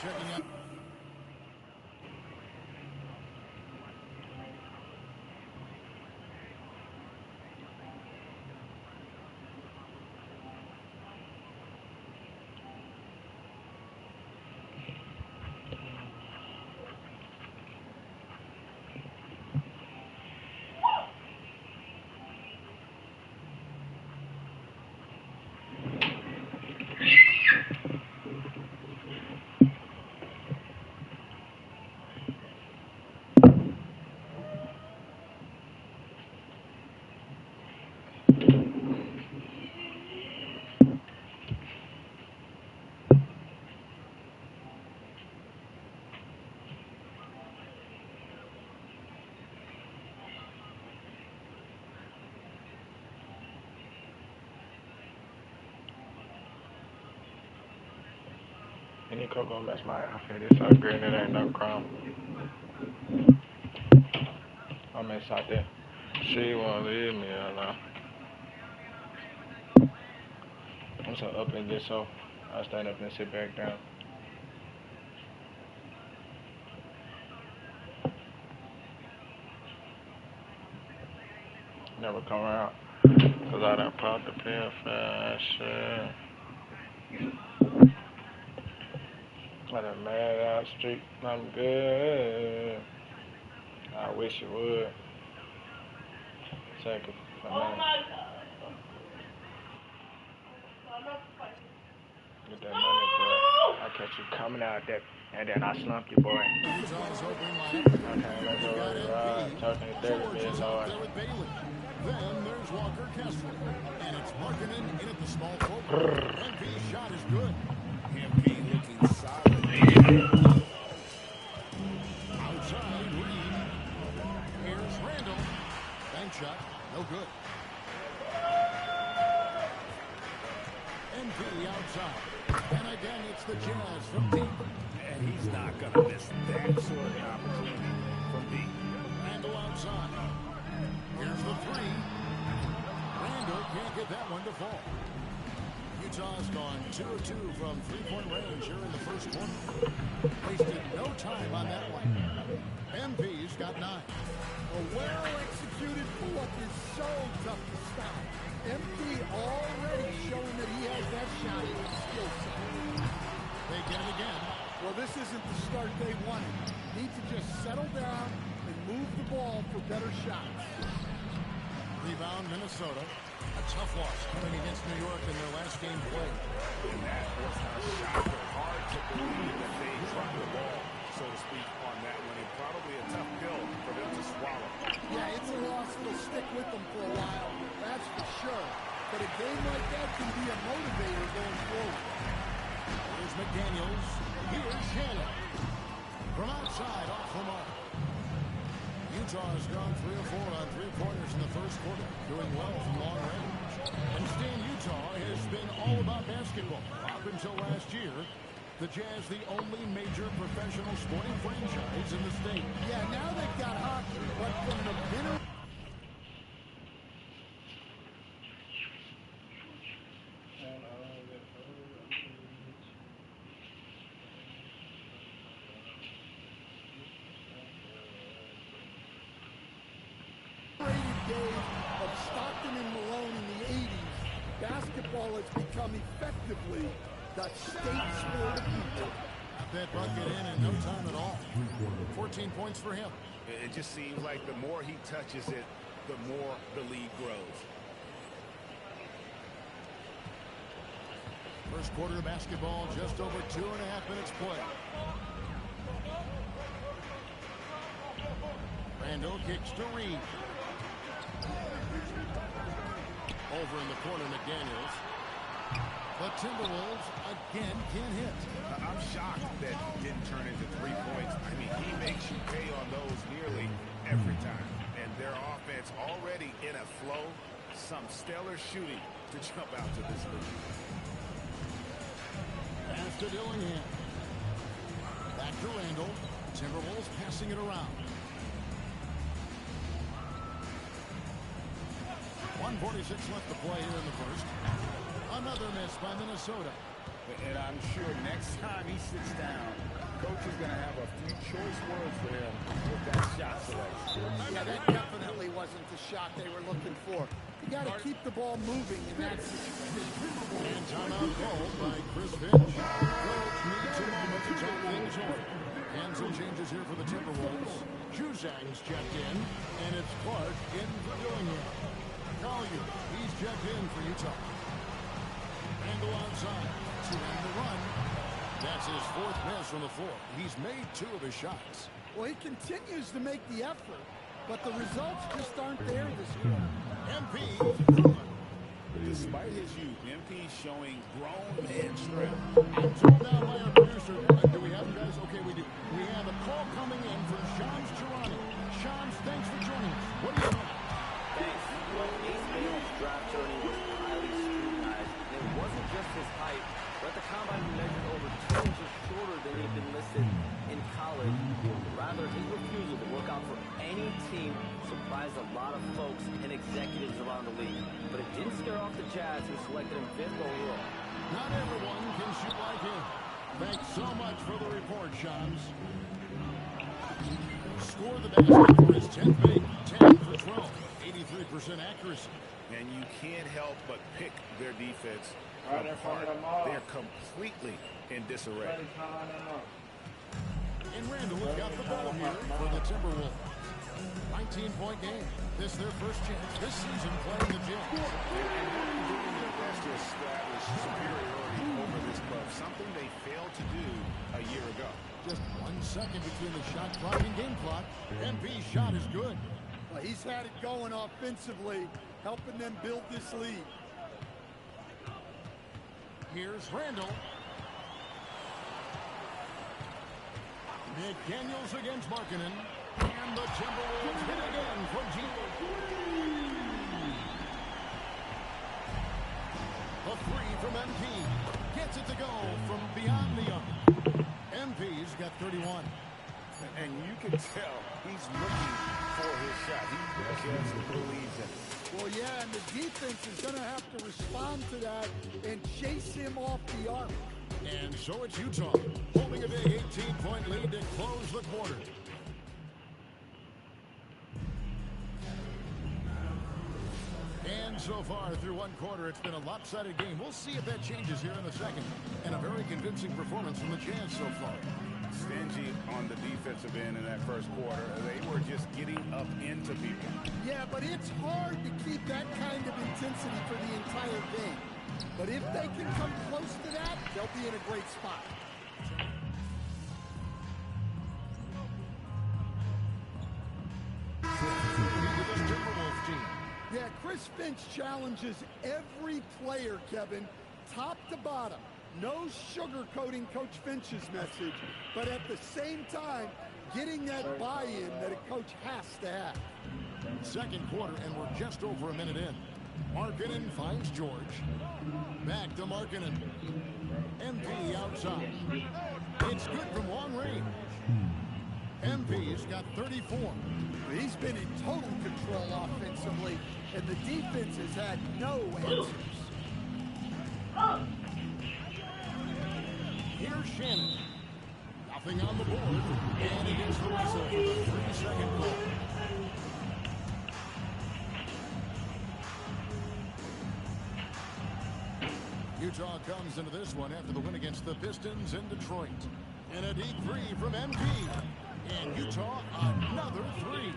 checking out. Any coke gonna match my outfit. It's so green, it ain't no chrome. I'm inside there. She won't leave me alone. I'm so up and get so I stand up and sit back down. Never come around. Cause I done popped the pill fast shit. I done mad out street. I'm good. I wish it would. Take it for a minute. Get that money, boy. I catch you coming out there, and then I slump you, boy. Okay, let's go ride. Talking 30 minutes hard. Then there's Walker Kessler, and it's Markkinen in at the small forward. MP's shot is good. MP looking solid. Outside, Reed. Here's Randall. Bank shot, no good. MP outside. And again, it's the Jazz from deep. And he's not going to miss that sort of opportunity from deep. Randall outside. Here's the three. Randall can't get that one to fall. Utah's gone 2 of 2 from three-point range here in the first quarter. Wasted no time on that one. MP's got 9. A well-executed pull-up is so tough to stop. MP already showing that he has that shot in his skill set. They get it again. Well, this isn't the start they wanted. Need to just settle down and move the ball for better shots. Rebound, Minnesota. A tough loss coming against New York in their last game played. And that was a shocker. Hard to believe that they dropped the ball, so to speak, on that one. And probably a tough pill for them to swallow. Yeah, it's a loss that'll stick with them for a while. That's for sure. But a game like that can be a motivator going forward. Here's McDaniels. Here's Shannon. From outside, off the mark. Utah has gone 3 of 4 on three-pointers in the first quarter, doing well from long range. And staying Utah has been all about basketball. Up until last year, the Jazz the only major professional sporting franchise in the state. Yeah, now they've got hockey, but from the minute... days of Stockton and Malone in the 80s, basketball has become effectively the state sport of Utah. Got that bucket in no time at all. 14 points for him. It just seems like the more he touches it, the more the lead grows. First quarter of basketball, just over 2.5 minutes play. Randall kicks to Reed. Over in the corner, McDaniels. The Timberwolves again can't hit. I'm shocked that he didn't turn into 3 points. I mean, he makes you pay on those nearly every time. And their offense already in a flow. Some stellar shooting to jump out to this lead. Pass to Dillingham. Back to Randall. Timberwolves passing it around. 1:46 left to play here in the first. Another miss by Minnesota. And I'm sure next time he sits down, Coach is going to have a few choice words for him with that shot selection. Yeah, that definitely wasn't the shot they were looking for. You got to keep the ball moving in that situation. And timeout called by Chris Finch. Coach needs a moment to talk things over. And some changes here for the Timberwolves. Juzang's checked in, and it's Clark in for Dillingham. Collier, he's checked in for Utah. Randall outside to end the run. That's his fourth miss from the floor. He's made 2 of his shots. Well, he continues to make the effort, but the results just aren't there this quarter. MP. Despite his youth, MP's showing grown man strength. I'm told now by our producer. Do we have you guys? Okay, we do. We have a call coming in from Shams Charani. Shams, thanks for joining us. What do you know? Thanks. Well, Ace Bailey's draft journey was highly scrutinized, and it wasn't just his height, but the combine he measured over 2 inches shorter than he'd been listed in college. Rather, his refusal to work out for any team surprised a lot of folks and executives around the league. But it didn't scare off the Jazz, who selected him 5th overall. Not everyone can shoot like him. Thanks so much for the report, Shams. Score the basket for his 10th big. 10 for 12. 83% accuracy. And you can't help but pick their defense Right in front of them all. They're completely in disarray. And Randall has got the ball here for the Timberwolves. 19-point game. This their first chance this season playing the Jazz. And they're doing their best to establish superiority over this club, something they failed to do a year ago. Just 1 second between the shot clock and game clock. MP's shot is good. Well, he's had it going offensively, helping them build this lead. Here's Randall. McDaniels against Markkanen. And the Timberwolves hit again for G. A 3 from MP. Gets it to go from beyond the arc. MP's got 31. And you can tell he's looking for his shot. He just believes in it. Well, yeah, and the defense is going to have to respond to that and chase him off the arc. And so it's Utah, holding a big 18-point lead to close the quarter. And so far through 1 quarter, it's been a lopsided game. We'll see if that changes here in the second. And a very convincing performance from the Jazz so far. Stingy on the defensive end in that first quarter. They were just getting up into people. Yeah, but it's hard to keep that kind of intensity for the entire game. But if they can come close to that, they'll be in a great spot. Yeah, Chris Finch challenges every player, Kevin, top to bottom. No sugarcoating Coach Finch's message, but at the same time, getting that buy-in that a coach has to have. Second quarter, and we're just over a minute in. Markkanen finds George. Back to Markkanen. MP outside. It's good from long range. MP's got 34. He's been in total control offensively, and the defense has had no answers. Here's Shannon. Nothing on the board. And he gets the whistle for the 3-second call. Utah comes into this one after the win against the Pistons in Detroit. And a deep 3 from MP. And Utah, another 3.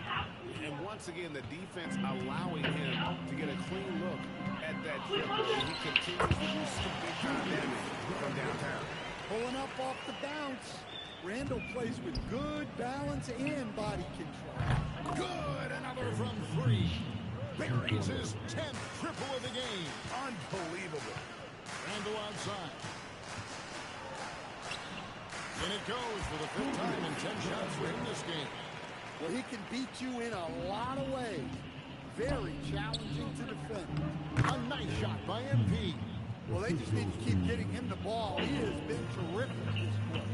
And once again, the defense allowing him to get a clean look at that dribble. He continues to do some big-time damage from downtown. Pulling up off the bounce. Randall plays with good balance and body control. Good, another from 3. Buries his 10th triple of the game. Unbelievable. Randall outside. And it goes for the 5th time in 10 shots in this game. Well, he can beat you in a lot of ways. Very challenging to defend. A nice shot by MP. Well, they just need to keep getting him the ball. He has been terrific this quarter.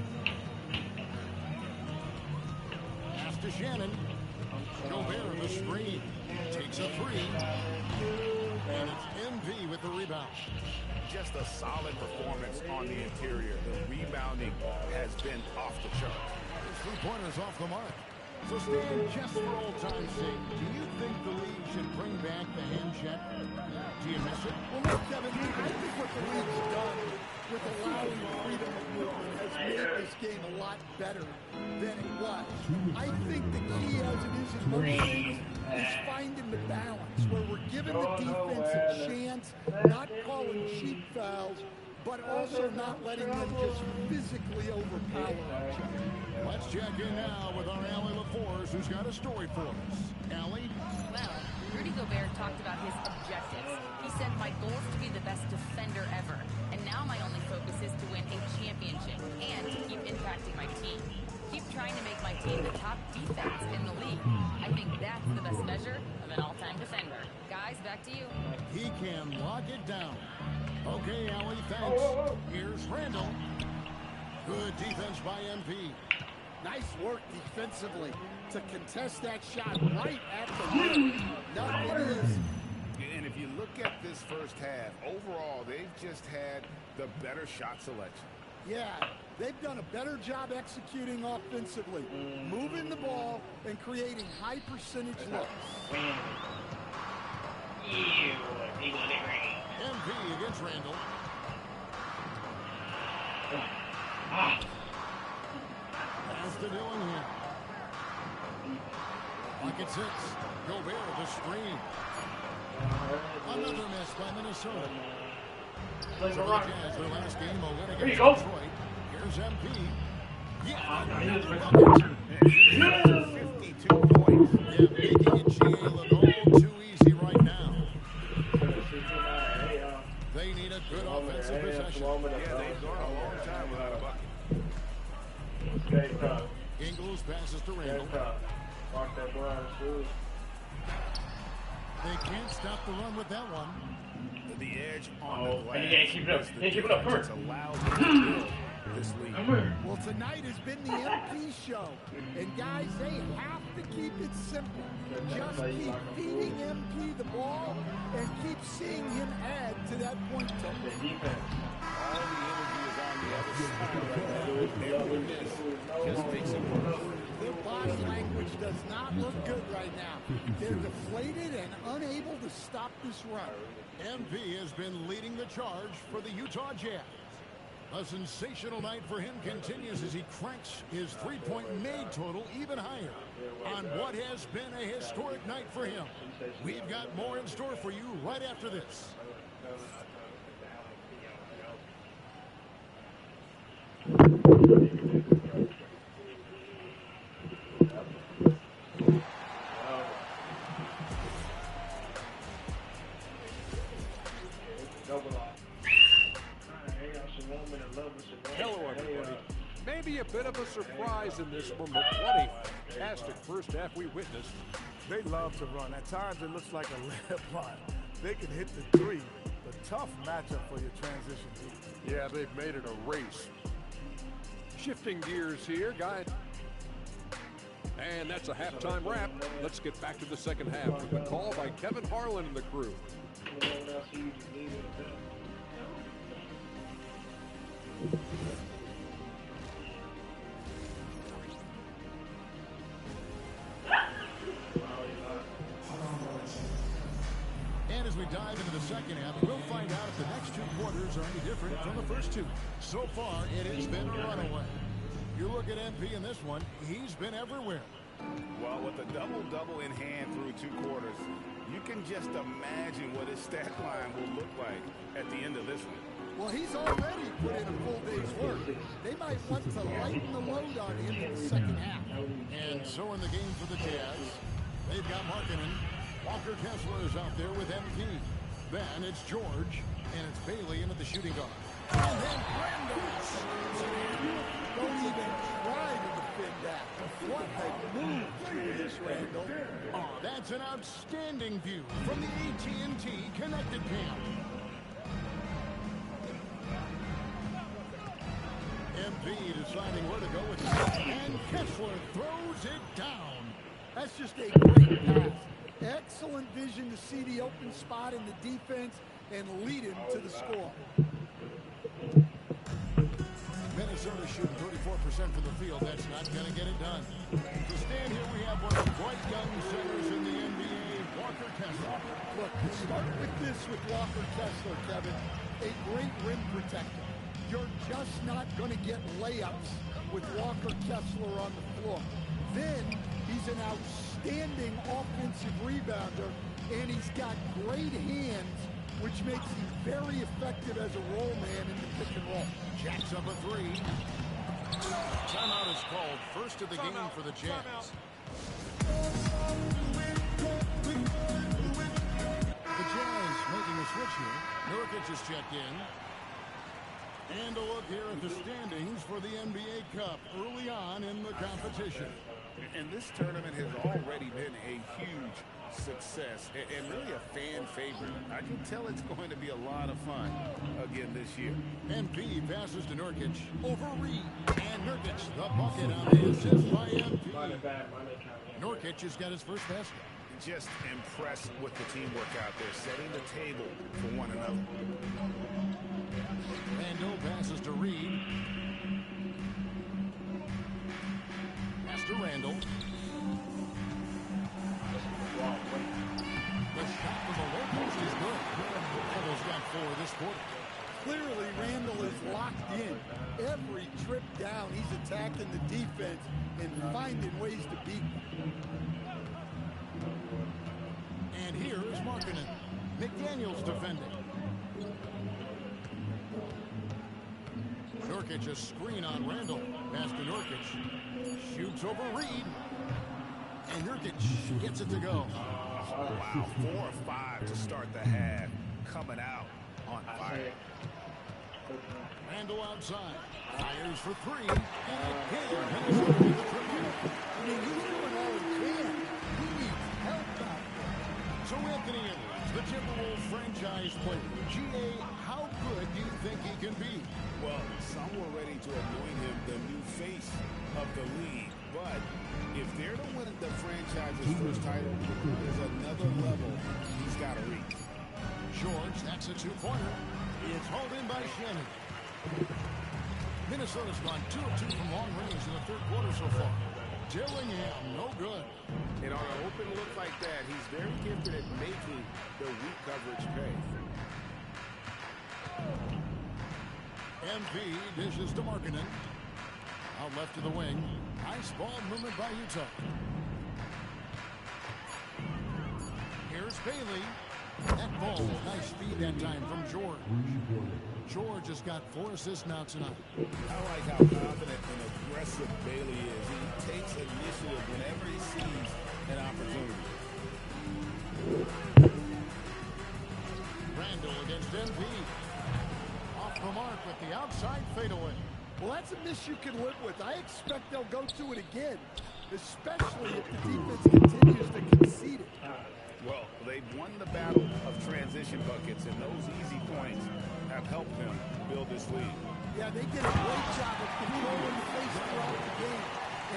Pass to Shannon. Gobert the screen. Takes a three. And it's MV with the rebound. Just a solid performance on the interior. The rebounding has been off the charts. His three-pointers off the mark. So Stan, just for old time's sake, do you think the league should bring back the hand check? Do you miss it? Well, look, Kevin, I think what the league's done with allowing freedom of movement has made this game a lot better than it was. I think the key, as it is in most things, is finding the balance where we're giving the defense a chance, not calling cheap fouls, but also not letting them just physically overpower each other. Let's check in now with our Allie LaForce, who's got a story for us. Allie? Well, Rudy Gobert talked about his objectives. He said, my goal is to be the best defender ever. And now my only focus is to win a championship and to keep impacting my team. Keep trying to make my team the top defense in the league. I think that's the best measure of an all-time defender. Guys, back to you. He can lock it down. Okay, Allie, thanks. Here's Randall. Good defense by MP. Nice work defensively to contest that shot right at the rim. Nothing is. And if you look at this first half, overall, they've just had the better shot selection. Yeah, they've done a better job executing offensively, moving the ball and creating high percentage looks. MP against Randall. Pass to Dillingham. Pocket six. Gobert the screen. Another miss by Minnesota. So the Jazz, their last game, will win against Detroit. Here's MP. Yeah, another bucket. 52 points. Yeah, making it GA look all too easy right now. They need a good offensive possession. Yeah, they've gone a long time without a bucket. Ingles passes to Randall. They can't stop the run with that one. The edge on the glass. And you can't keep it up. is the Can't keep it up. Come difference. here. It's allowed them to build this lead. Come here. Well, tonight has been the MP show. And guys, they have to keep it simple. Just keep feeding MP the ball and keep seeing him add to that point total. All the energy is on the other side right now. Every miss just makes it worse. Their body language does not look good right now. They're deflated and unable to stop this run. MP has been leading the charge for the Utah Jazz. A sensational night for him continues as he cranks his three-point made total even higher on what has been a historic night for him. We've got more in store for you right after this. Hello, everybody. Maybe a bit of a surprise in this one, but what a fantastic first half we witnessed. They love to run. At times it looks like a layup line. They can hit the three. The tough matchup for your transition team. Yeah, they've made it a race. Shifting gears here, guys. And that's a halftime wrap. Let's get back to the second half with the call by Kevin Harlan and the crew. And as we dive into the second half, we'll find out if the next two quarters are any different from the first two. So far, it has been a runaway. You look at MP in this one, he's been everywhere. Well, with a double-double in hand through two quarters, you can just imagine what his stat line will look like at the end of this one. Well, he's already put in a full day's work. They might want to lighten the load on him in the second half. And so in the game for the Jazz, they've got Markkanen. Walker Kessler is out there with MP. Then it's George, and it's Bailey into the shooting guard. And then Brandon. Don't even try to defend that. What a move through this, Randall. Oh, that's an outstanding view from the AT&T Connected Cam. MP deciding where to go with it. And Kessler throws it down. That's just a great pass. Excellent vision to see the open spot in the defense and lead him to the score. Minnesota shooting 34% from the field. That's not going to get it done. To stand here, we have one of the bright young centers in the NBA, Walker Kessler. Look, start with this with Walker Kessler, Kevin. A great rim protector. You're just not going to get layups with Walker Kessler on the floor. Then he's an outstanding offensive rebounder, and he's got great hands, which makes him very effective as a roll man in the pick and roll. Jacks up a three. Timeout is called. First of the game for the Jazz. The Jazz making a switch here. Nurkic is checked in. And a look here at the standings for the NBA Cup early on in the competition. And this tournament has already been a huge success and really a fan favorite. I can tell it's going to be a lot of fun again this year. MP passes to Nurkic over Reed. And Nurkic, the bucket on the assist by MP. Nurkic has got his first basket. Just impressed with the teamwork out there, setting the table for one another. Randall passes to Reed. Pass to Randall. The shot from the low post is good. Randall's got 4 this quarter. Clearly, Randall is locked in. Every trip down, he's attacking the defense and finding ways to beat them. And here is Markkanen. McDaniels defending. Nurkic a screen on Randall. Pass to Nurkic. Shoots over Reed. And Nurkic gets it to go. Wow, 4 or 5 to start the half. Coming out on fire. Randall outside. Fires for 3. And again, Minnesota with the triple. I mean, he's doing all he can. He needs help out there. So Anthony Edwards, the Timberwolves franchise player. G.A., how good do you think he can be? Well, some were ready to anoint him the new face of the league. But if they're to win the franchise's first title, there's another level he's got to reach. George, that's a 2-pointer. It's hauled in by Shannon. Minnesota's gone 2 of 2 from long range in the third quarter so far. Dillingham, no good. And on an open look like that, he's very gifted at making the weak coverage pay. MP dishes to Markkanen. Out left to the wing. Nice ball movement by Utah. Here's Bailey. That ball, nice speed that time from George. George has got 4 assists now tonight. I like how confident and aggressive Bailey is. He takes initiative whenever he sees an opportunity. Randall against MP. Off the mark with the outside fadeaway. Well, that's a miss you can live with. I expect they'll go to it again, especially if the defense continues to concede it. Well, they've won the battle of transition buckets, and those easy points have helped them build this lead. Yeah, they did a great job of controlling the pace throughout the game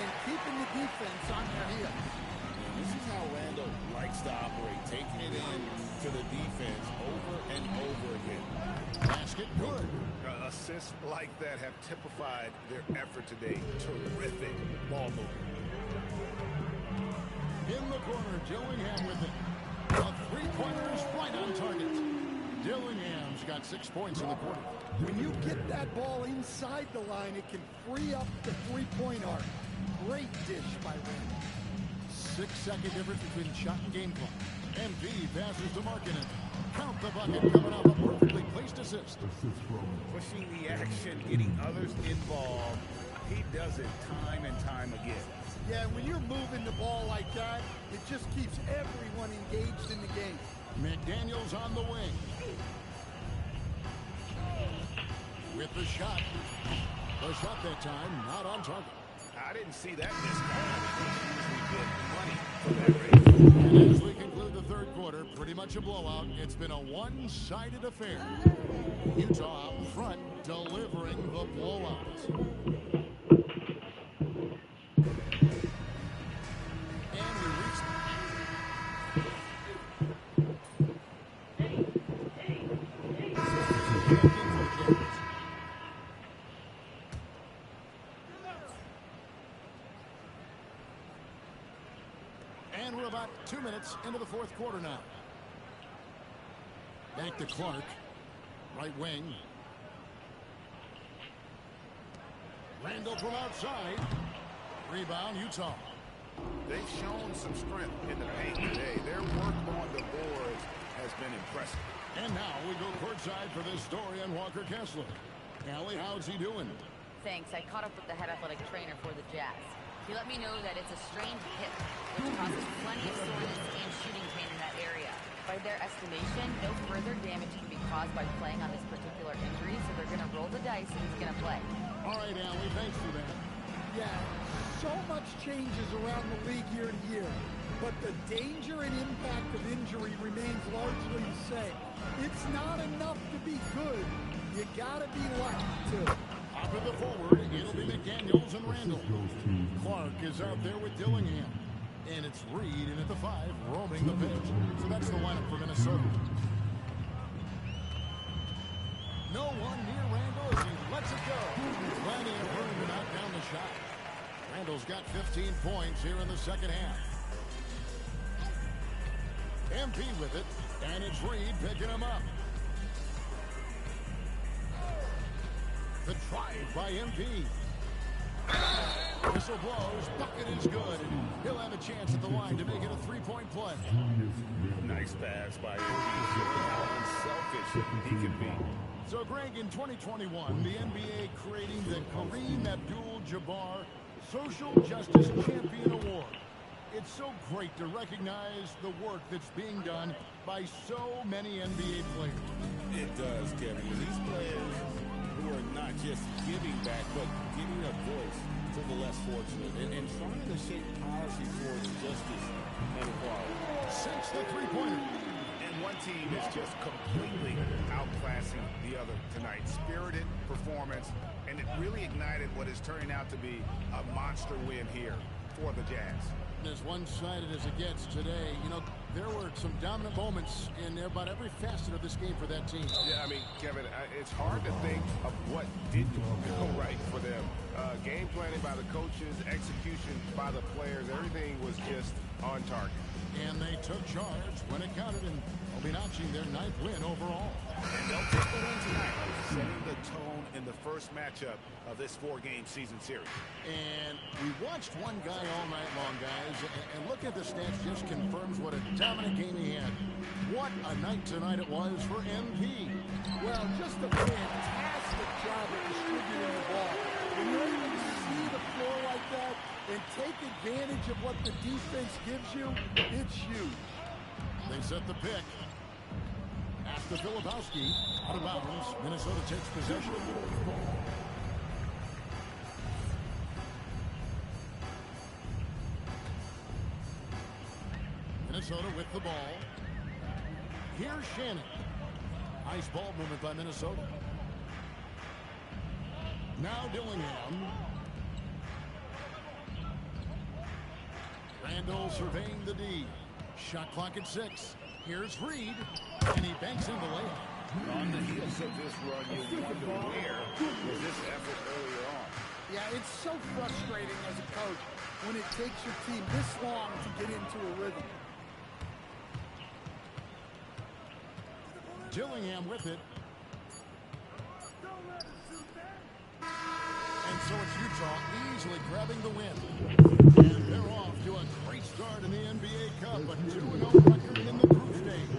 and keeping the defense on their heels. This is how Randall likes to operate, taking it in to the defense over and over again. Basket good. Assists like that have typified their effort today. Terrific ball movement. In the corner, Dillingham with it. A 3-pointer is right on target. Dillingham's got 6 points in the quarter. When you get that ball inside the line, it can free up the 3-point arc. Great dish by Randall. 6-second difference between shot and game clock. MP passes to Markkanen. Count the bucket coming off a perfectly placed assist. Pushing the action, getting others involved. He does it time and time again. Yeah, when you're moving the ball like that, it just keeps everyone engaged in the game. McDaniels on the wing. With the shot. The shot that time, not on target. I didn't see that miss coming. And as we conclude the third quarter, pretty much a blowout. It's been a one-sided affair. Utah out front, delivering the blowout. And we And we're about 2 minutes into the fourth quarter now. Back to Clark. Right wing. Randall from outside. Rebound, Utah. They've shown some strength in the paint today. Their work on the boards has been impressive. And now we go courtside for this story on Walker Kessler. Allie, how's he doing? Thanks. I caught up with the head athletic trainer for the Jazz. He let me know that it's a strained hip, which causes plenty of soreness and shooting pain in that area. By their estimation, no further damage can be caused by playing on this particular injury, so they're going to roll the dice and he's going to play. All right, Allie, thanks for that. Yeah, so much changes around the league year to year, but the danger and impact of injury remains largely the same. It's not enough to be good. You gotta be lucky, too. Up in the forward, it'll be McDaniels and Randall. Clark is out there with Dillingham. And it's Reed in at the 5, roaming the pitch. So that's the lineup for Minnesota. No one near Randall as he lets it go. Plenty of room to knock down the shot. Randall's got 15 points here in the second half. MP with it, and it's Reed picking him up. The drive by MP. Whistle blows, bucket is good. He'll have a chance at the line to make it a three-point play. Nice pass by MP. How unselfish he can be. So, Greg, in 2021, the NBA creating the Kareem Abdul-Jabbar Social Justice Champion Award. It's so great to recognize the work that's being done by so many NBA players. It does, Kevin. These players who are not just giving back, but giving a voice to the less fortunate and trying to shape policy towards justice and equality. Since the three-pointer. And one team is just completely outclassing the other tonight. Spirited performance, and it really ignited what is turning out to be a monster win here for the Jazz. As one-sided as it gets today, you know, there were some dominant moments in about every facet of this game for that team. Yeah, I mean, Kevin, it's hard to think of what didn't go right for them. Game planning by the coaches, execution by the players, everything was just on target. And they took charge when it counted, and will be notching their 9th win overall. And they'll take the win tonight, setting the tone in the first matchup of this 4-game season series. And we watched one guy all night long, guys, and look at the stats, just confirms what a dominant game he had. What a night tonight it was for MP. Well, just a fantastic job of distributing the ball. When you're able to see the floor like that and take advantage of what the defense gives you, it's huge. They set the pick. After Filipowski, out of bounds, Minnesota takes possession. Minnesota with the ball. Here's Shannon. Nice ball movement by Minnesota. Now Dillingham. Randall surveying the D. Shot clock at 6. Here's Reed, and he banks in the layup. On the heels of this run, you wonder where was this effort earlier on. Yeah, it's so frustrating as a coach when it takes your team this long to get into a rhythm. Dillingham with it. And so it's Utah easily grabbing the win. And they're off to a great start in the NBA Cup, a 2-0 record in the group stage.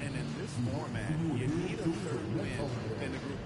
And in this format, you need a third win in the group.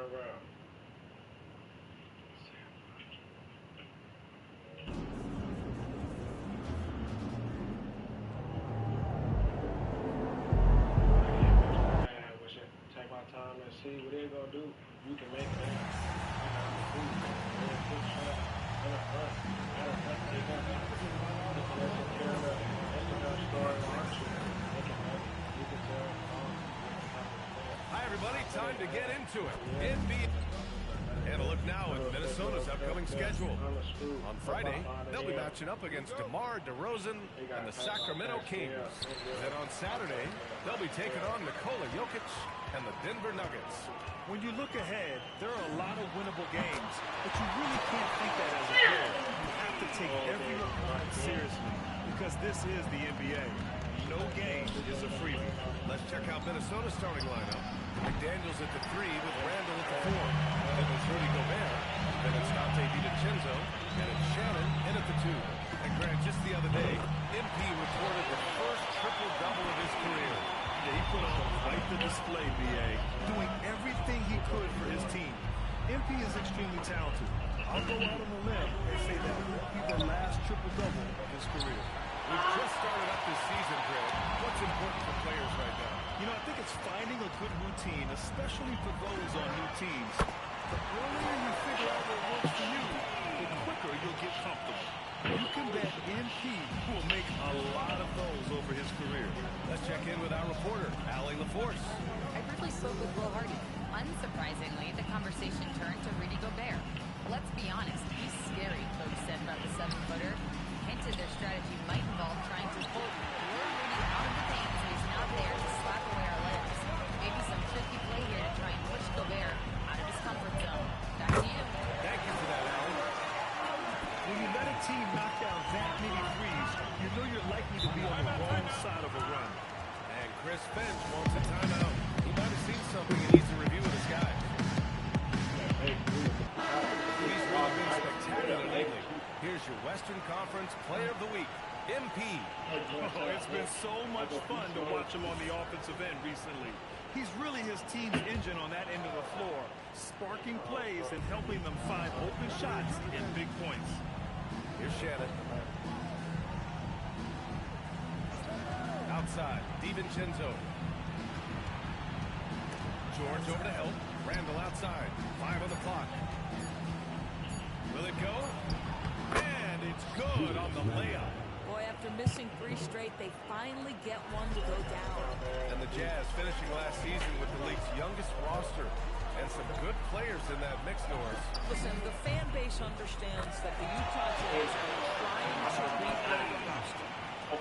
Take my time and see what they're gonna do. You can make it. Hi, everybody. Time to get into it. NBA. And a look now at Minnesota's upcoming schedule. On Friday, they'll be matching up against DeMar DeRozan and the Sacramento Kings. Then on Saturday, they'll be taking on Nikola Jokic and the Denver Nuggets. When you look ahead, there are a lot of winnable games, but you really can't think that as a player. You have to take every opponent seriously because this is the NBA. No game is a freebie. Let's check out Minnesota's starting lineup. McDaniels at the 3 with Randall at the 4. Then it's Rudy Gobert. Then it's Dante DiVincenzo. And it's Shannon in at the 2. And Grant, just the other day, MP recorded the first triple-double of his career. Yeah, he put on quite the display, B.A., doing everything he could for his team. MP is extremely talented. I'll go out on a limb and say that won't be the last triple-double of his career. We've just started up this season, Grant. What's important for players right now? You know, I think it's finding a good routine, especially for those on new teams. The earlier you figure out what works for you, the quicker you'll get comfortable. You can bet MP will make a lot of those over his career. Let's check in with our reporter, Allie LaForce. I briefly spoke with Will Hardy. Unsurprisingly, the conversation turned to Rudy Gobert. Let's be honest, he's scary, Coach said about the 7-footer. Hinted their strategy might involve trying to pull Rudy out of the paint so he's not there to slap away our layups. Maybe some tricky play here to try and push Gobert out of his comfort zone. Back to you. Thank you for that, Allie. When you let a team knock down that many threes, you know you're likely to be on the wrong side of a run. And Chris Finch wants a timeout. He might have seen something and needs a review of his guys. He's really been spectacular lately. Here's your Western Conference Player of the Week, MP. Oh, it's been so much fun to watch him on the offensive end recently. He's really his team's engine on that end of the floor, sparking plays and helping them find open shots and big points. Here's Shannon. Outside, DiVincenzo. George over to help. Randall outside. 5 on the clock. Will it go? And it's good on the layup. Boy, after missing 3 straight, they finally get one to go down. And the Jazz finishing last season with the league's youngest roster. And some good players in that mix, Norris. Listen, the fan base understands that the Utah Jazz are trying to rebuild the roster.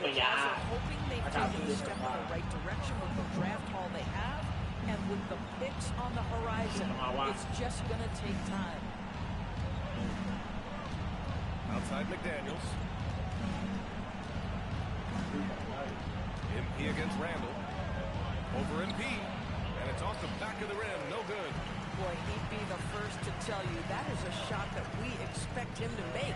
The Jazz are hoping they've taken a step in the right direction with the draft haul they have, and with the picks on the horizon, it's just going to take time. Outside McDaniels. MP against Randall. Over MP. And it's off the back of the rim. No good. Boy, he'd be the first to tell you that is a shot that we expect him to make.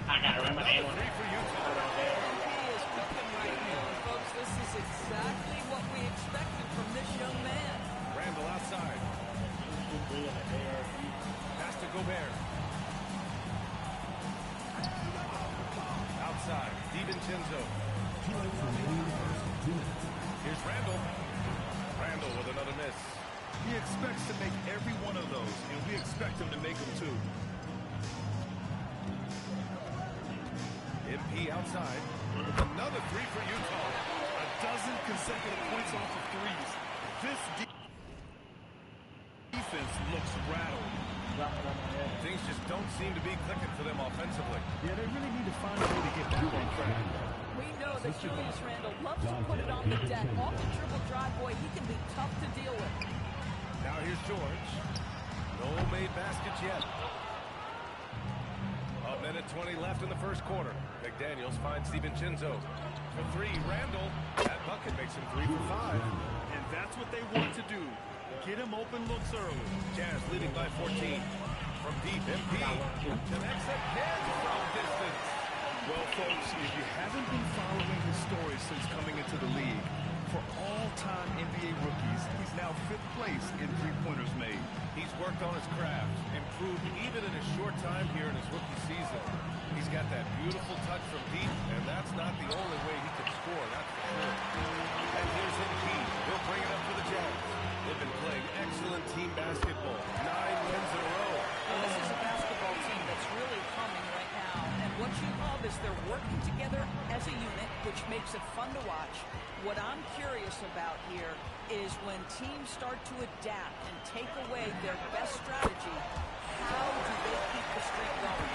Another 3 for Utah. MP is cooking right now, and folks, this is exactly what we expected from this young man. Randall outside. Pass to Gobert. Outside, DiVincenzo. Here's Randall. Randall with another miss. He expects to make every one of those, and we expect him to make them too. MP outside. Another 3 for Utah. A dozen consecutive points off of threes. This defense looks rattled. Things just don't seem to be clicking for them offensively. Yeah, they really need to find a way to get back on track. We know that Julius Randle loves to put it on the deck. Off the triple drive, boy, he can be tough to deal with. Now here's George. No made baskets yet. A minute 20 left in the first quarter. McDaniels finds DiVincenzo. For 3, Randall. That bucket makes him 3 for 5. And that's what they want to do. Get him open looks early. Jazz leading by 14. From deep, MP connects again from distance. Well, folks, if you haven't been following his story since coming into the league, for all all-time NBA rookies. He's now 5th place in three-pointers made. He's worked on his craft, improved even in his short time here in his rookie season. He's got that beautiful touch from deep, and that's not the only way he can score, that's for sure. And here's MP. He'll bring it up for the Jazz. They've been playing excellent team basketball. 9 wins in a row. Well, this is a basketball team that's really humming right now. And what you love is they're working together as a unit, which makes it fun to watch. What I'm curious about here is when teams start to adapt and take away their best strategy, how do they keep the streak going?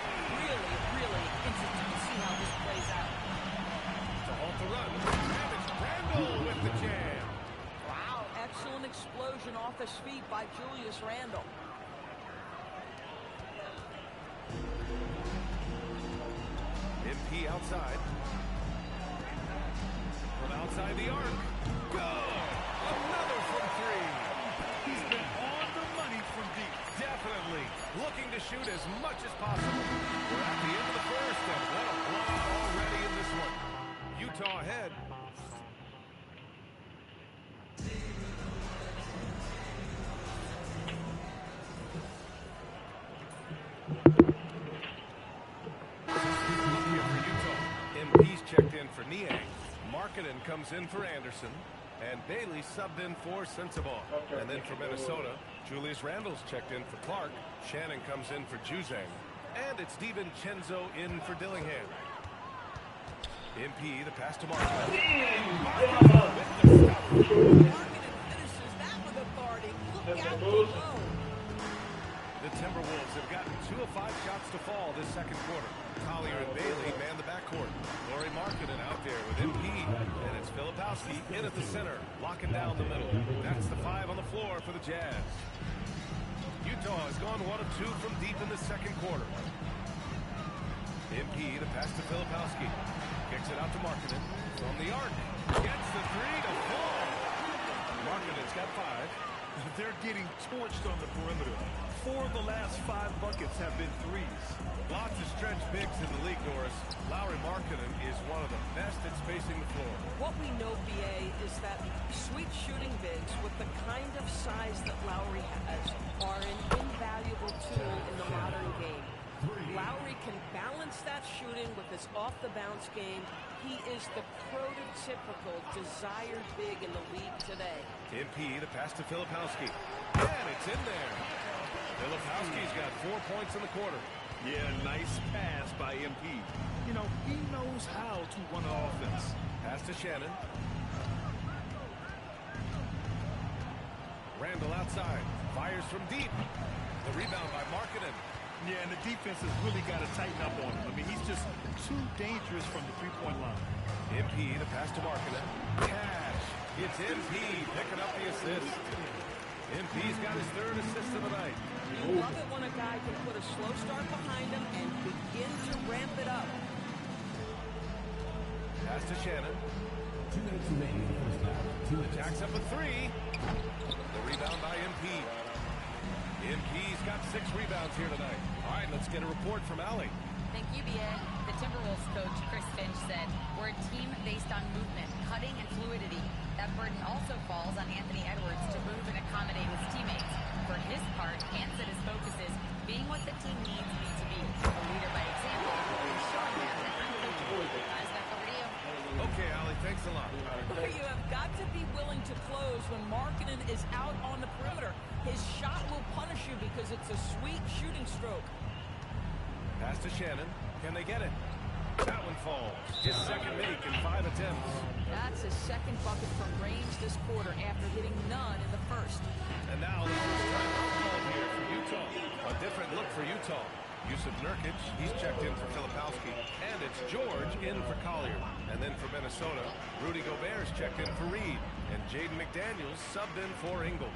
Really, really interesting to see how this plays out. To halt the run, Savage Randle with the jam. Wow, excellent explosion off his feet by Julius Randle. MP outside. From outside the arc. Go! Another from 3. He's been on the money from deep. Definitely looking to shoot as much as possible. We're at the end of the first, and what a blowout already in this one. Utah ahead. Here for Utah. MP's checked in for Niang. Markkanen comes in for Anderson. And Bailey subbed in for Sensabaugh. And then for Minnesota, Julius Randle's checked in for Clark. Shannon comes in for Juzang. And it's DiVincenzo in for Dillingham. MP, the pass to Markkanen. Markkanen finishes that with authority. Look out below. The Timberwolves have gotten 2 of 5 shots to fall this second quarter. Collier and Bailey man the backcourt. Lauri Markkanen out there with MP. And it's Filipowski in at the center, locking down the middle. That's the 5 on the floor for the Jazz. Utah has gone 1 of 2 from deep in the second quarter. MP, the pass to Filipowski. Kicks it out to Markkanen. From the arc. Gets the 3 to fall. Markkanen's got 5. They're getting torched on the perimeter. 4 of the last 5 buckets have been threes. Lots of stretch bigs in the league, Doris. Lauri Markkanen is one of the best at spacing the floor. What we know, BA, is that sweep shooting bigs with the kind of size that Lowry has are an invaluable tool in the modern game. Lowry can balance that shooting with his off-the-bounce game. He is the prototypical desired big in the league today. MP, the pass to Filipowski. And it's in there. Filipowski's got 4 points in the quarter. Yeah, nice pass by MP. You know, he knows how to run an offense. Pass to Shannon. Randle outside. Fires from deep. The rebound by Markkanen. Yeah, and the defense has really got to tighten up on him. I mean, he's just too dangerous from the three-point line. MP, the pass to Markkanen. Cash. It's MP picking up the assist. MP's got his 3rd assist of the night. You love it when a guy can put a slow start behind him and begin to ramp it up. Pass to Shannon. Jacks up a 3. The rebound by MP. MP's got 6 rebounds here tonight. All right, let's get a report from Allie. Thank you, BA. The Timberwolves coach, Chris Finch, said, "We're a team based on movement, cutting, and fluidity. That burden also falls on Anthony Edwards to move and accommodate his teammates. For his part, Ant said his focus is being what the team needs me to be, a leader by example, and showing them that I'm coachable." Guys, back over to you. Okay, Allie, thanks a lot. You have got to be willing to close when Markkanen is out on the perimeter. His shot will punish you because it's a sweet shooting stroke. Pass to Shannon. Can they get it? That one falls. His second make in 5 attempts. That's his second bucket from range this quarter after hitting none in the first. And now the first time call here for Utah. A different look for Utah. Yusuf Nurkic, he's checked in for Filipowski. And it's George in for Collier. And then for Minnesota, Rudy Gobert's checked in for Reed. And Jaden McDaniels subbed in for Ingles.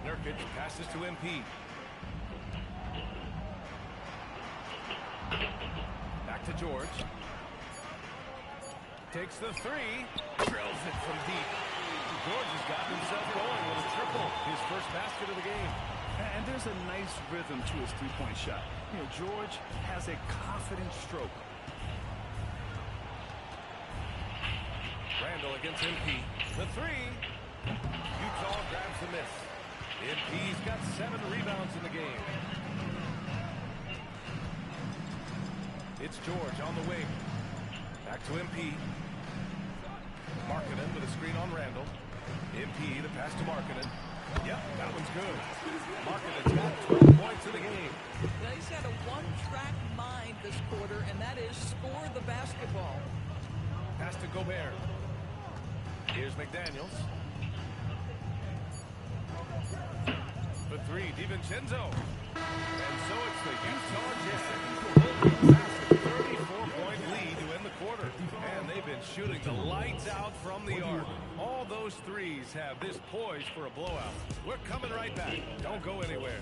Nurkic passes to MP. Back to George. Takes the 3. Drills it from deep. George has gotten himself going with a triple. His first basket of the game. And there's a nice rhythm to his three-point shot. You know, George has a confident stroke. Randle against MP. The 3. miss. MP's got 7 rebounds in the game. It's George on the wing. Back to MP. Markkanen with a screen on Randall. MP, the pass to Markkanen. Yep, that one's good. Markkanen's got 12 points in the game. Now he's got a one-track mind this quarter, and that is score the basketball. Pass to Gobert. Here's McDaniels. For 3, DiVincenzo. And so it's the Utah Jazz. Massive 34-point lead to end the quarter. And they've been shooting the lights out from the arc. All those threes have this poised for a blowout. We're coming right back. Don't go anywhere.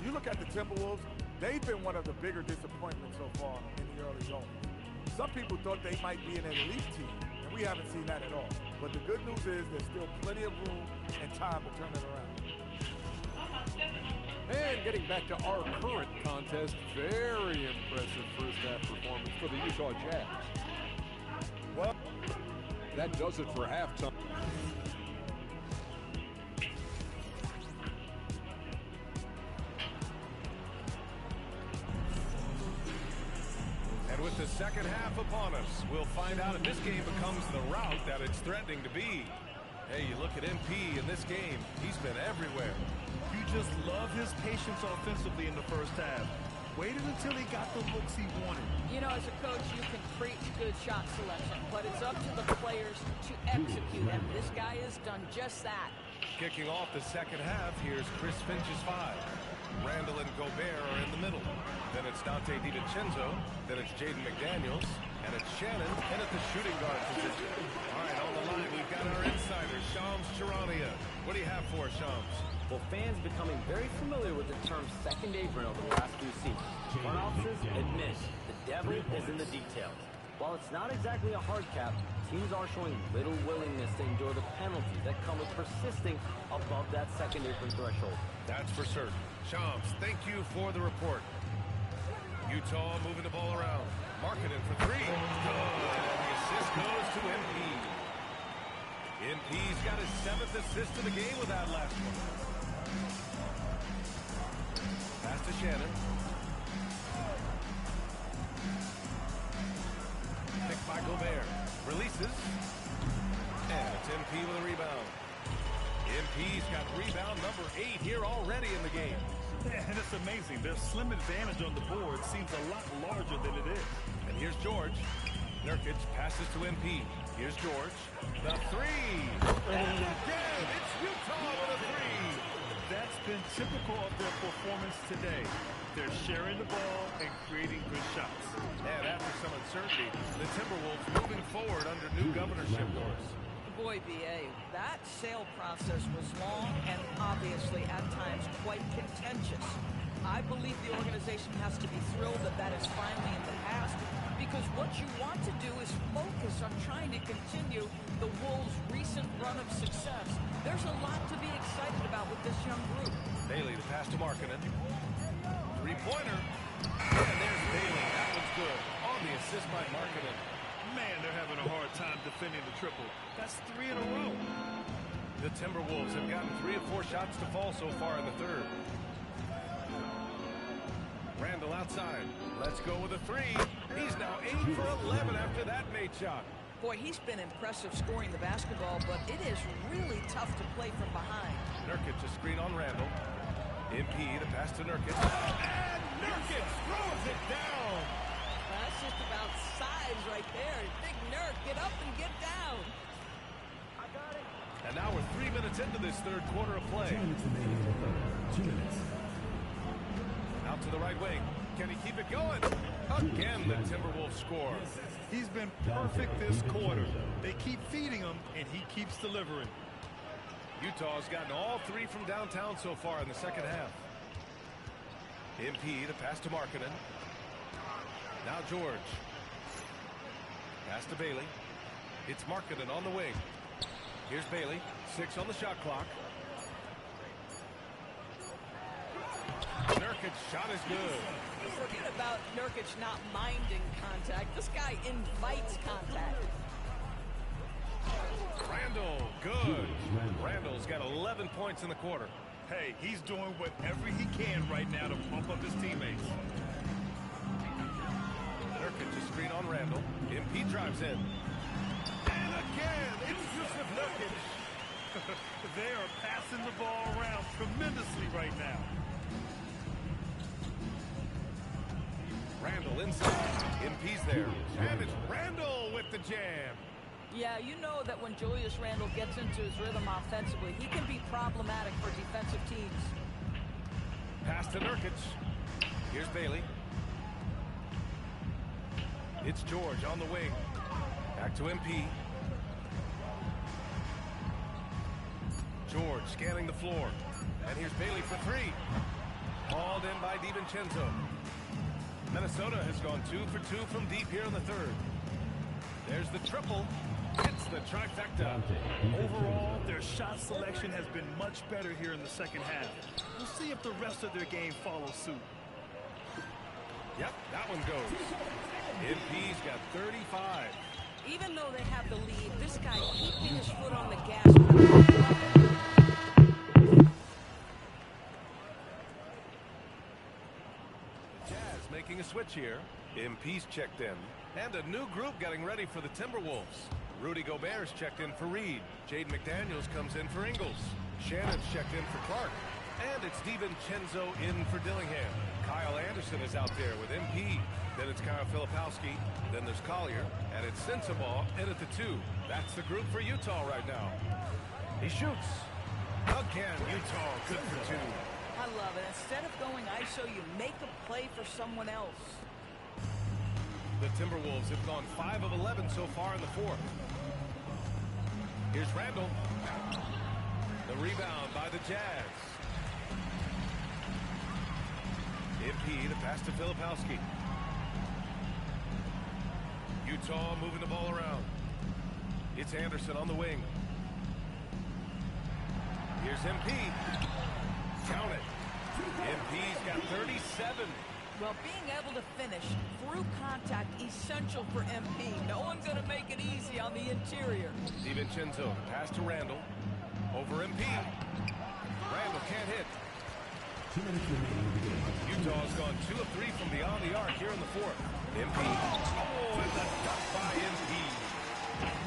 You look at the Timberwolves, they've been one of the bigger disappointments so far in the early going. Some people thought they might be an elite team, and we haven't seen that at all. But the good news is there's still plenty of room and time to turn it around. And getting back to our current contest, very impressive first half performance for the Utah Jazz. Well, that does it for halftime. And with the second half upon us, we'll find out if this game becomes the rout that it's threatening to be. Hey, you look at MP in this game, he's been everywhere. You just love his patience offensively in the first half. Waited until he got the looks he wanted. You know, as a coach, you can preach good shot selection, but it's up to the players to execute, and this guy has done just that. Kicking off the second half, here's Chris Finch's 5. Randall and Gobert are in the middle. Then it's Dante DiVincenzo. Then it's Jaden McDaniels. And it's Shannon in at the shooting guard position. All right, on the line, we've got our insider, Shams Charania. What do you have for us, Shams? Well, fans becoming very familiar with the term second apron over the last few seasons. Front offices admit the devil is in the details. While it's not exactly a hard cap, teams are showing little willingness to endure the penalties that come with persisting above that second apron threshold. That's for certain. Shams, thank you for the report. Utah moving the ball around. Markkanen for 3. Good. And the assist goes to MP. MP's got his 7th assist of the game with that last one. Pass to Shannon. Picked by Gobert. Releases. And it's MP with a rebound. MP's got rebound number 8 here already in the game. Yeah, and it's amazing. Their slim advantage on the board seems a lot larger than it is. And here's George. Nurkic passes to MP. Here's George. The 3. And again, it's Utah with a 3. That's been typical of their performance today. They're sharing the ball and creating good shots. And after some uncertainty, the Timberwolves moving forward under new governorship doors. Boy, B.A., that sale process was long and obviously at times quite contentious. I believe the organization has to be thrilled that that is finally in the past, because what you want to do is focus on trying to continue the Wolves' recent run of success. There's a lot to be excited about with this young group. Bailey, the pass to Markkanen. 3-pointer. And there's Bailey. That one's good. On the assist by Markkanen. Man, they're having a hard time defending the triple. That's 3 in a row. The Timberwolves have gotten 3 of 4 shots to fall so far in the third. Randall outside. Let's go with a 3. He's now 8 for 11 after that made shot. Boy, he's been impressive scoring the basketball, but it is really tough to play from behind. Nurkic a screen on Randall. MP the pass to Nurkic. And Nurkic throws it down. That's just about size right there. Big Nurk, get up and get down. I got it. And now we're 3 minutes into this third quarter of play. 2 minutes remaining in the third. 2 minutes. Out to the right wing. Can he keep it going? Again, the Timberwolves score. He's been perfect this quarter. They keep feeding him, and he keeps delivering. Utah's gotten all 3 from downtown so far in the second half. MP the pass to Markkanen. Now George. Pass to Bailey. It's Markkanen on the wing. Here's Bailey. 6 on the shot clock. Nurkic's shot is good. Forget about Nurkic not minding contact. This guy invites contact. Randall, good. Randall's got 11 points in the quarter. Hey, he's doing whatever he can right now to pump up his teammates. Nurkic to screen on Randall. MP drives in. And again, it's Yusuf Nurkic. They are passing the ball around tremendously right now. Randall inside. MP's there. And it's Randall with the jam. Yeah, you know that when Julius Randle gets into his rhythm offensively, he can be problematic for defensive teams. Pass to Nurkic. Here's Bailey. It's George on the wing. Back to MP. George scanning the floor. And here's Bailey for three. Hauled in by DiVincenzo. Minnesota has gone 2 for 2 from deep here in the third. There's the triple. It's the trifecta. Overall, their shot selection has been much better here in the second half. We'll see if the rest of their game follows suit. Yep, that one goes. MP's got 35. Even though they have the lead, this guy keeping his foot on the gas. Jazz making a switch here. MP's checked in. And a new group getting ready for the Timberwolves. Rudy Gobert's checked in for Reed. Jaden McDaniels comes in for Ingles. Shannon's checked in for Clark. And it's DiVincenzo in for Dillingham. Kyle Anderson is out there with MP. Then it's Kyle Filipowski. Then there's Collier. And it's Sensabaugh in at the 2. That's the group for Utah right now. He shoots. Again, Utah good for 2. I love it. Instead of going ISO, you make a play for someone else. The Timberwolves have gone 5 of 11 so far in the fourth. Here's Randall. The rebound by the Jazz. MP, the pass to Filipowski. Utah moving the ball around. It's Anderson on the wing. Here's MP. Count it. MP's got 37. Well, being able to finish through contact, essential for MP. No one's going to make it easy on the interior. DiVincenzo, pass to Randall. Over MP. Randall can't hit. 2 minutes remaining in the game. Utah's gone 2 of 3 from beyond the arc here in the fourth. MP. Oh, and the duck by MP.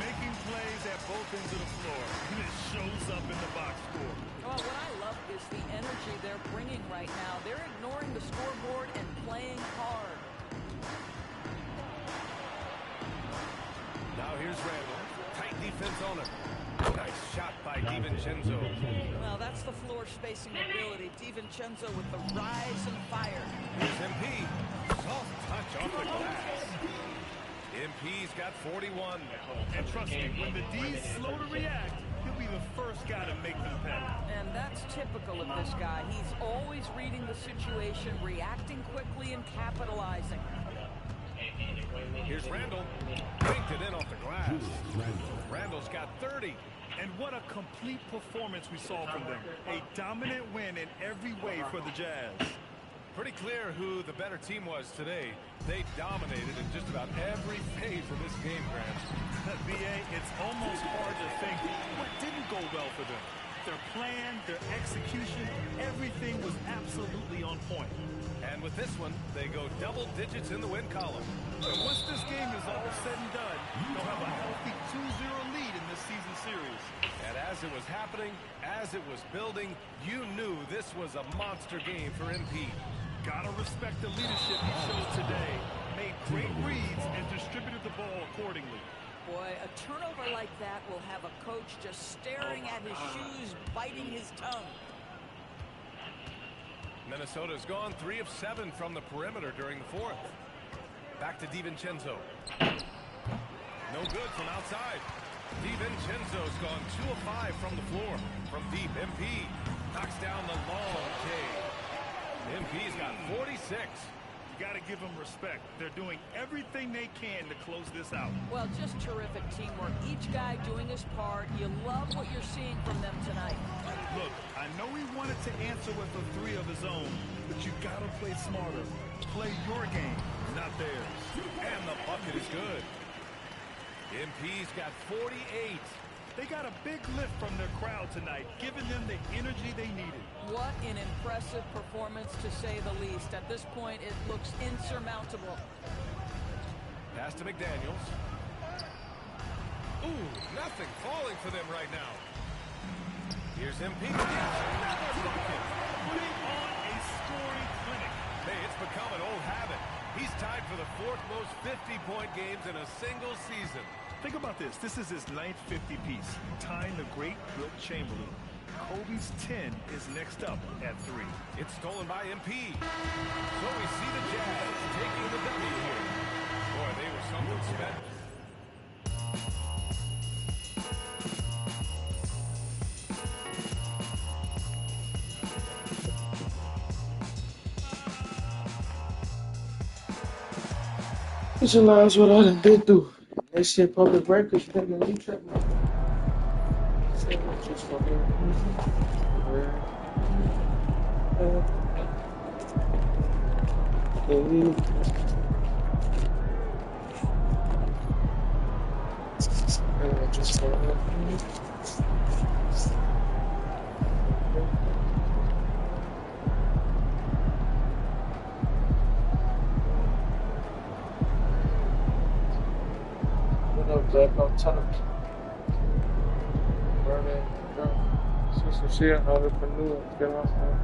Making plays at both ends of the floor. And it shows up in the box score. Well, what I love is the energy they're bringing right now. They're ignoring the scoreboard and playing hard. Now here's Randall. Tight defense on him. Nice shot by DiVincenzo. Well, that's the floor spacing ability. DiVincenzo with the rise and fire. Here's MP. Soft touch off the glass. MP's got 41. And trust me, when the D's slow to react, he'll be the first guy to make them pay. And that's typical of this guy. He's always reading the situation, reacting quickly, and capitalizing. Here's Randall. Banked it in off the glass. Randall's got 30. And what a complete performance we saw from them. A dominant win in every way for the Jazz. Pretty clear who the better team was today. They dominated in just about every phase of this game, Grant. BA, it's almost hard to think what didn't go well for them. Their plan, their execution, everything was absolutely on point. And with this one, they go double digits in the win column. And once this game is all said and done, they'll have a healthy 2-0 lead in this season series. And as it was happening, as it was building, you knew this was a monster game for MP. Gotta respect the leadership he showed today. Made great reads and distributed the ball accordingly. Boy, a turnover like that will have a coach just staring at his shoes, biting his tongue. Minnesota's gone 3 of 7 from the perimeter during the fourth. Back to DiVincenzo. No good from outside. DiVincenzo's gone 2 of 5 from the floor. From deep, MP knocks down the long K. MP's got 46. You got to give them respect. They're doing everything they can to close this out. Well, just terrific teamwork. Each guy doing his part. You love what you're seeing from them tonight. Look, I know he wanted to answer with a 3 of his own, but you got to play smarter. Play your game, not theirs. And the bucket is good. MP's got 48. They got a big lift from their crowd tonight, giving them the energy they needed. What an impressive performance, to say the least. At this point, it looks insurmountable. Pass to McDaniels. Ooh, nothing falling for them right now. Here's MP. Another bucket. Putting on a scoring clinic. Hey, it's become an old habit. He's tied for the 4th most 50-point games in a single season. Think about this. This is his 9th 50-piece, tying the great Wilt Chamberlain. Kobe's 10 is next up at 3. It's stolen by MP. So we see the Jazz taking the W here. Boy, they were something special. Visualize what I done been through. That shit public records, nigga. You tripping? Just fucking. Just Black on top. Burning, see some shit, entrepreneur, get off there.